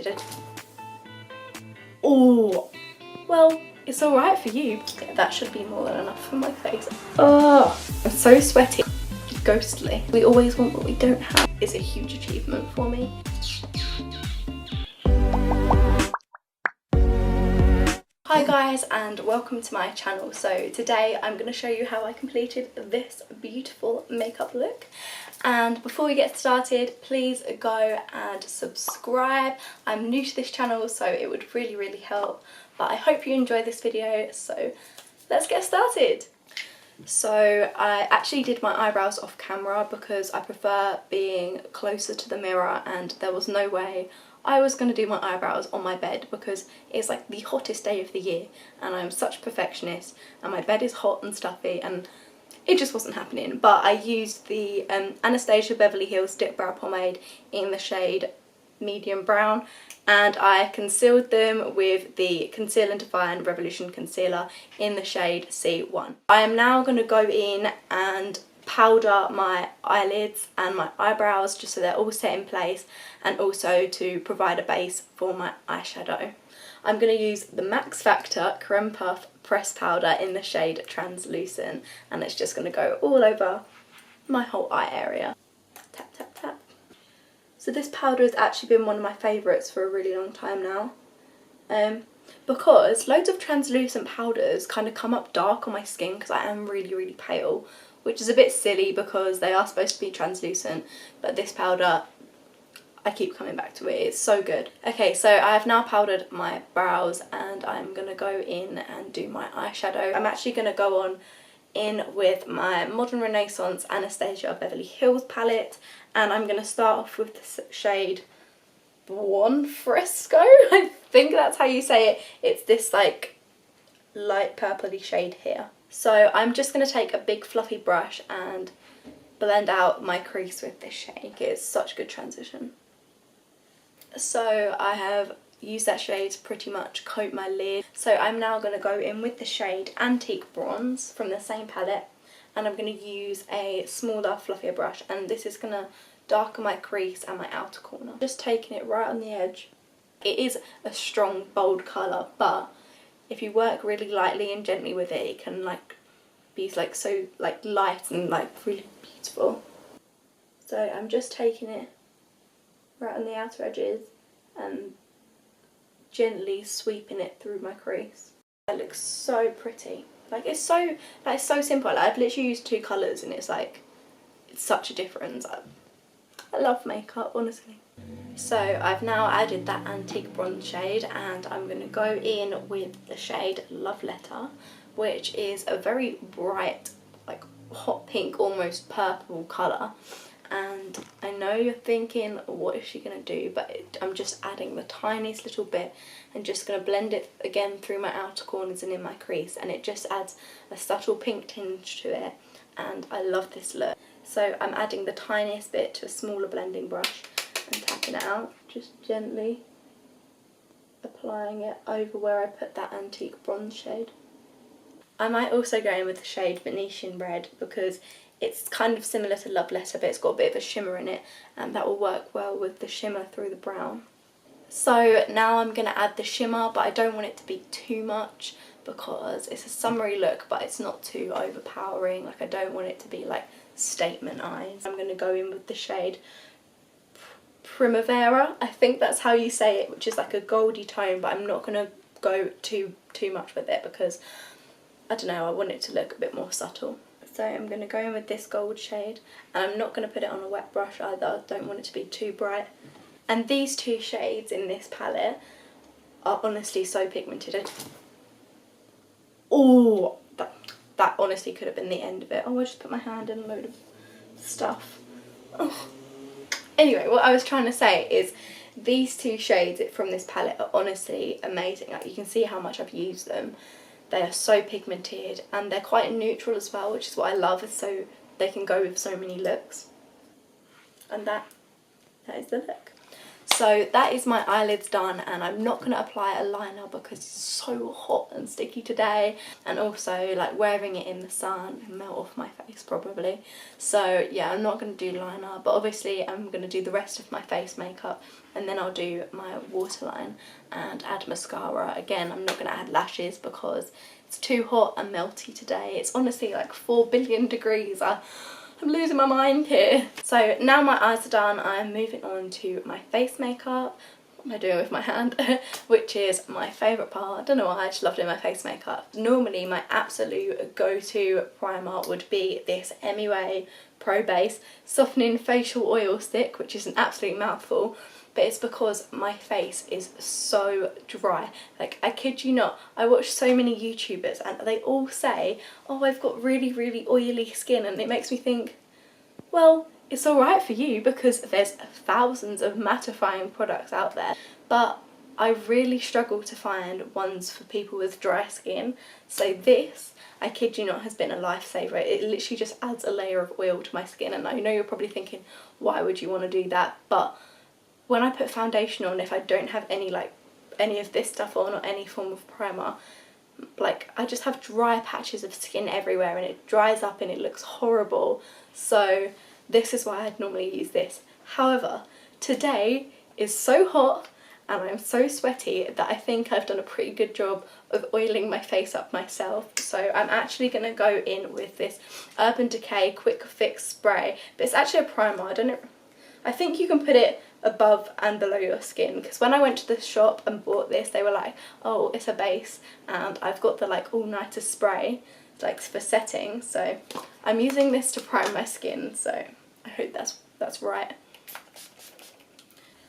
pigmented. Oh, well, it's alright for you. That should be more than enough for my face. Oh, I'm so sweaty. Ghostly. We always want what we don't have. It's a huge achievement for me. Hi guys, and welcome to my channel. So today I'm going to show you how I completed this beautiful makeup look. And before we get started, please go and subscribe. I'm new to this channel, so it would really help. But I hope you enjoy this video, so let's get started. So I actually did my eyebrows off camera because I prefer being closer to the mirror, and there was no way I was going to do my eyebrows on my bed because it's like the hottest day of the year and I'm such a perfectionist and my bed is hot and stuffy and it just wasn't happening. But I used the Anastasia Beverly Hills Dip Brow Pomade in the shade medium brown, and I concealed them with the Conceal and Define Revolution Concealer in the shade C1. I am now going to go in and powder my eyelids and my eyebrows just so they're all set in place, and also to provide a base for my eyeshadow. I'm going to use the MaXfactor Creme Puff Press Powder in the shade Translucent, and it's just going to go all over my whole eye area. Tap, tap, tap. So this powder has actually been one of my favourites for a really long time now. Because loads of translucent powders kind of come up dark on my skin because I am really pale, which is a bit silly because they are supposed to be translucent, but this powder, I keep coming back to it, it's so good. Okay, so I have now powdered my brows and I'm going to go in and do my eyeshadow. I'm actually going to go on in with my Modern Renaissance Anastasia Beverly Hills palette, and I'm going to start off with the shade Buon Fresco, I think that's how you say it. It's this like light purpley shade here. So I'm just going to take a big fluffy brush and blend out my crease with this shade. It's such a good transition. So I have used that shade to pretty much coat my lid. So I'm now going to go in with the shade Antique Bronze from the same palette, and I'm going to use a smaller, fluffier brush, and this is going to darken my crease and my outer corner. Just taking it right on the edge. It is a strong, bold colour, but if you work really lightly and gently with it, it can like be like so like light and like really beautiful. So I'm just taking it right on the outer edges and gently sweeping it through my crease. It looks so pretty. Like it's so simple. Like, I've literally used two colours and it's like it's such a difference. I love makeup, honestly. So I've now added that Antique Bronze shade, and I'm going to go in with the shade Love Letter, which is a very bright, like hot pink, almost purple colour. And I know you're thinking, what is she going to do? But I'm just adding the tiniest little bit and just going to blend it again through my outer corners and in my crease, and it just adds a subtle pink tinge to it, and I love this look. So I'm adding the tiniest bit to a smaller blending brush and tapping it out, just gently applying it over where I put that Antique Bronze shade. I might also go in with the shade Venetian Red because it's kind of similar to Love Letter, but it's got a bit of a shimmer in it, and that will work well with the shimmer through the brown. So now I'm going to add the shimmer, but I don't want it to be too much because it's a summery look, but it's not too overpowering. Like I don't want it to be like statement eyes. I'm going to go in with the shade Primavera, I think that's how you say it, which is like a goldy tone, but I'm not going to go too much with it because, I don't know, I want it to look a bit more subtle. So I'm going to go in with this gold shade, and I'm not going to put it on a wet brush either. I don't want it to be too bright. And these two shades in this palette are honestly so pigmented. Oh, that honestly could have been the end of it. Oh, I just put my hand in a load of stuff. Oh. Anyway, what I was trying to say is these two shades from this palette are honestly amazing. Like, you can see how much I've used them. They are so pigmented, and they're quite neutral as well, which is what I love, is so they can go with so many looks. And that is the look. So that is my eyelids done, and I'm not going to apply a liner because it's so hot and sticky today, and also like wearing it in the sun and melt off my face probably. So yeah, I'm not going to do liner, but obviously I'm going to do the rest of my face makeup, and then I'll do my waterline and add mascara. Again, I'm not going to add lashes because it's too hot and melty today. It's honestly like 4 billion degrees. I'm losing my mind here. So now my eyes are done, I'm moving on to my face makeup. What am I doing with my hand? Which is my favourite part. I don't know why, I just love doing my face makeup. Normally my absolute go-to primer would be this MUA Pro Base Softening Facial Oil Stick, which is an absolute mouthful. But it's because my face is so dry. Like, I kid you not, I watch so many YouTubers and they all say, oh, I've got really, really oily skin, and it makes me think, well, it's alright for you because there's thousands of mattifying products out there, but I really struggle to find ones for people with dry skin. So this, I kid you not, has been a lifesaver. It literally just adds a layer of oil to my skin, and I know you're probably thinking, why would you want to do that? But when I put foundation on, if I don't have any of this stuff on or any form of primer, like I just have dry patches of skin everywhere and it dries up and it looks horrible. So this is why I'd normally use this. However, today is so hot and I'm so sweaty that I think I've done a pretty good job of oiling my face up myself. So I'm actually going to go in with this Urban Decay Quick Fix Spray, but it's actually a primer. I think you can put it above and below your skin, because when I went to the shop and bought this, they were like, oh, it's a base, and I've got the like all-nighter spray like for setting, so I'm using this to prime my skin, so I hope that's right.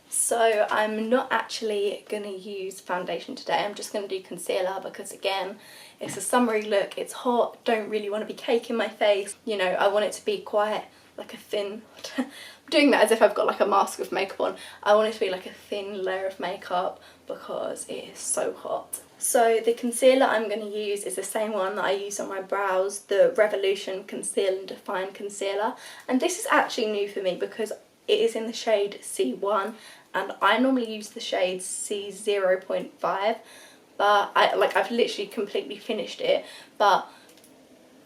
So I'm not actually going to use foundation today, I'm just going to do concealer because again, it's a summery look, it's hot, don't really want to be caking my face, you know, I want it to be quite like a thin, I'm doing that as if I've got like a mask of makeup on, I want it to be like a thin layer of makeup because it is so hot. So the concealer I'm going to use is the same one that I use on my brows, the Revolution Conceal and Define Concealer, and this is actually new for me because it is in the shade C1 and I normally use the shade C0.5, but I've literally completely finished it, but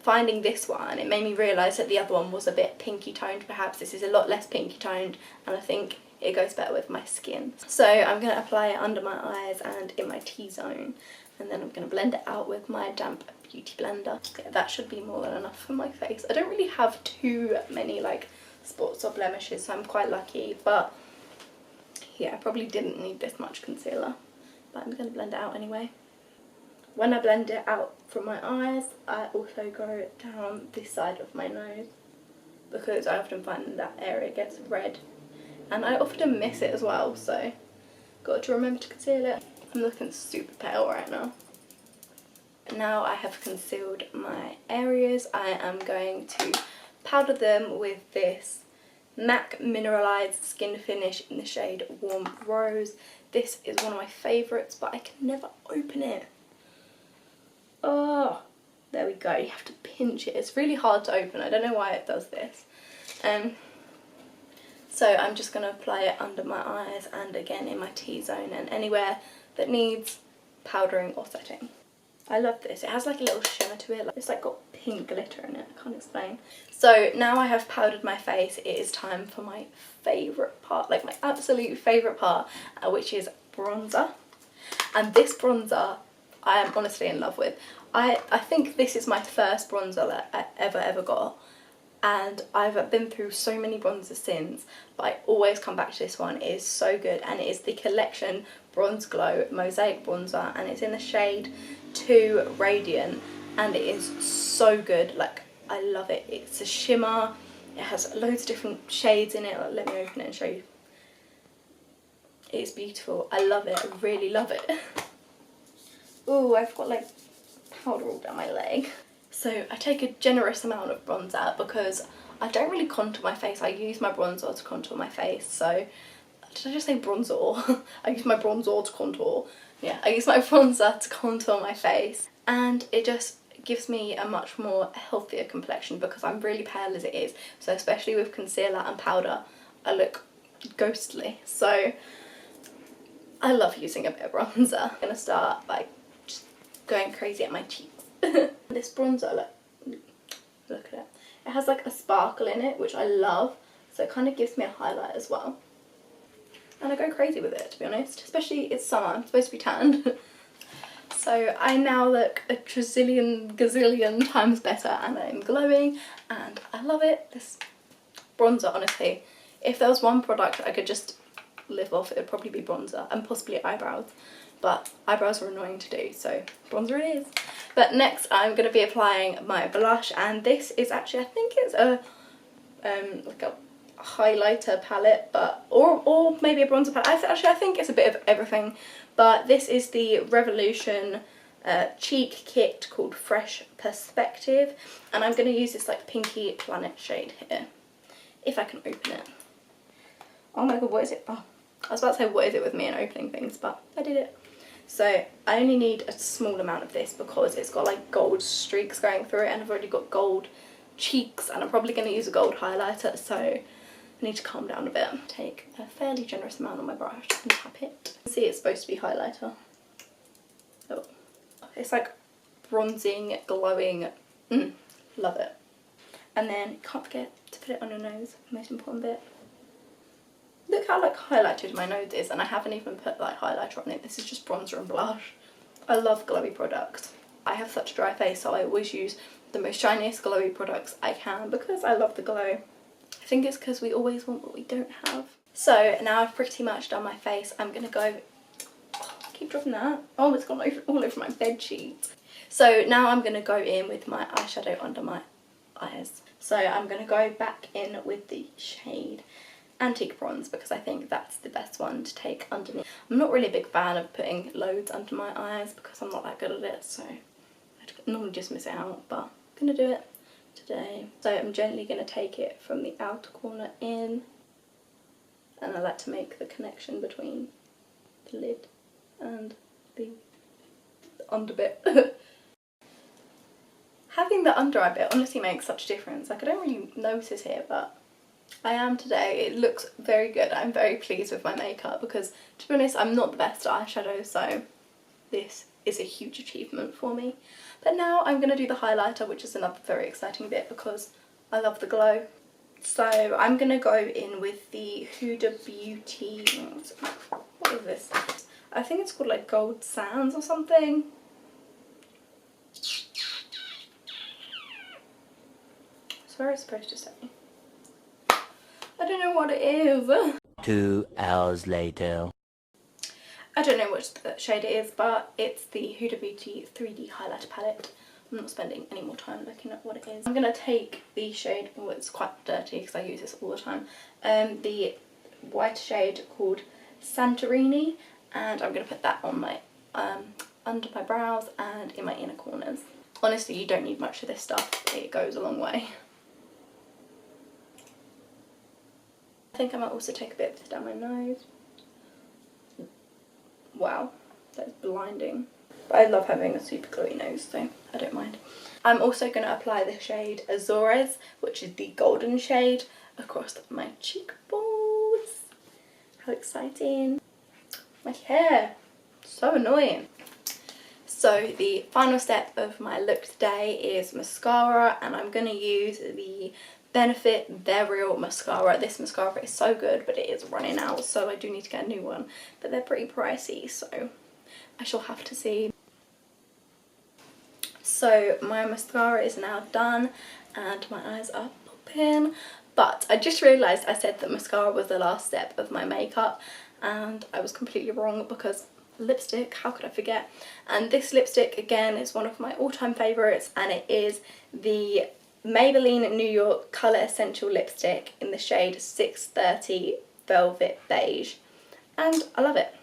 finding this one, it made me realise that the other one was a bit pinky toned. Perhaps this is a lot less pinky toned and I think it goes better with my skin. So I'm going to apply it under my eyes and in my T-zone, and then I'm going to blend it out with my damp beauty blender. Yeah, that should be more than enough for my face. I don't really have too many like spots or blemishes, so I'm quite lucky, but yeah, I probably didn't need this much concealer, but I'm going to blend it out anyway. When I blend it out from my eyes, I also go down this side of my nose because I often find that area gets red and I often miss it as well, so got to remember to conceal it. I'm looking super pale right now. Now I have concealed my areas, I am going to powder them with this MAC Mineralize Skin Finish in the shade Warm Rose. This is one of my favourites, but I can never open it. Oh, there we go. You have to pinch it. It's really hard to open. I don't know why it does this. So I'm just going to apply it under my eyes and again in my T-zone and anywhere that needs powdering or setting. I love this. It has like a little shimmer to it. It's like got pink glitter in it. I can't explain. So now I have powdered my face. It is time for my favourite part, like my absolute favourite part, which is bronzer. And this bronzer I am honestly in love with. I think this is my first bronzer that I ever got, and I've been through so many bronzers since, but I always come back to this one. It is so good, and it is the Collection Bronze Glow Mosaic Bronzer, and it's in the shade 2 Radiant, and it is so good. Like, I love it. It's a shimmer, it has loads of different shades in it. Let me open it and show you. It's beautiful. I love it. I really love it. Ooh, I've got like powder all down my leg. So I take a generous amount of bronzer because I don't really contour my face. I use my bronzer to contour my face. So, did I just say bronzer? I use my bronzer to contour. Yeah, I use my bronzer to contour my face. And it just gives me a much more healthier complexion because I'm really pale as it is. So especially with concealer and powder, I look ghostly. So I love using a bit of bronzer. I'm gonna start by just going crazy at my cheeks. This bronzer, look at it. It has like a sparkle in it, which I love. So it kind of gives me a highlight as well. And I go crazy with it, to be honest. Especially it's summer, I'm supposed to be tanned. So I now look a gazillion times better and I'm glowing and I love it. This bronzer, honestly, if there was one product I could just live off, it would probably be bronzer and possibly eyebrows. But eyebrows are annoying to do, so bronzer it is. But next I'm going to be applying my blush, and this is actually, I think it's a like a highlighter palette, but or maybe a bronzer palette. Actually, I think it's a bit of everything. But this is the Revolution cheek kit called Fresh Perspective, and I'm going to use this like pinky planet shade here, if I can open it. Oh my god, what is it? Oh, I was about to say what is it with me and opening things, but I did it. So I only need a small amount of this because it's got like gold streaks going through it, and I've already got gold cheeks, and I'm probably going to use a gold highlighter, so I need to calm down a bit. Take a fairly generous amount on my brush and tap it. See, it's supposed to be highlighter. Oh, it's like bronzing, glowing. Love it. And then you can't forget to put it on your nose, most important bit. Look how like highlighted my nose is, and I haven't even put like highlighter on it. This is just bronzer and blush. I love glowy products. I have such a dry face, so I always use the most shiniest glowy products I can because I love the glow. I think it's because we always want what we don't have. So now I've pretty much done my face. I'm gonna go, keep dropping that. Oh, it's gone all over my bed sheet. So now I'm gonna go in with my eyeshadow under my eyes. So I'm gonna go back in with the shade Antique Bronze because I think that's the best one to take underneath. I'm not really a big fan of putting loads under my eyes because I'm not that good at it, so I normally just miss it out, but I'm gonna do it today. So I'm gently gonna take it from the outer corner in, and I like to make the connection between the lid and the under bit. Having the under eye bit honestly makes such a difference. Like, I don't really notice here, but I am today. It looks very good. I'm very pleased with my makeup because, to be honest, I'm not the best at eyeshadow, so this is a huge achievement for me. But now I'm going to do the highlighter, which is another very exciting bit because I love the glow. So I'm going to go in with the HudaBeauty, what is this? I think it's called like Gold Sands or something. That's where it's supposed to say. I don't know what it is. 2 hours later. I don't know which shade it is, but it's the HudaBeauty 3D highlighter palette. I'm not spending any more time looking at what it is. I'm going to take the shade, oh, it's quite dirty because I use this all the time, the white shade called Santorini, and I'm going to put that on my under my brows and in my inner corners. Honestly, you don't need much of this stuff. It goes a long way. I think I might also take a bit of this down my nose. Wow, that's blinding. But I love having a super glowy nose, so I don't mind. I'm also going to apply the shade Azores, which is the golden shade, across my cheekbones. How exciting. My hair, so annoying. So the final step of my look today is mascara, and I'm going to use the Benefit They're Real mascara. This mascara is so good, but it is running out, so I do need to get a new one. But they're pretty pricey, so I shall have to see. So my mascara is now done, and my eyes are popping. But I just realised I said that mascara was the last step of my makeup, and I was completely wrong because lipstick, how could I forget? And this lipstick, again, is one of my all-time favourites, and it is the Maybelline New York Colour Essential Lipstick in the shade 630 Velvet Beige, and I love it.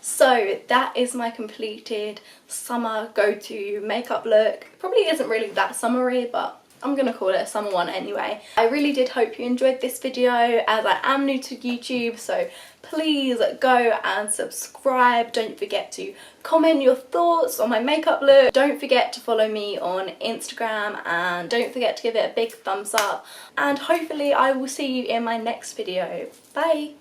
So that is my completed summer go-to makeup look. Probably isn't really that summery, but I'm gonna call it a summer one anyway. I really did hope you enjoyed this video, as I am new to YouTube, so please go and subscribe. Don't forget to comment your thoughts on my makeup look. Don't forget to follow me on Instagram, and don't forget to give it a big thumbs up. And hopefully I will see you in my next video. Bye!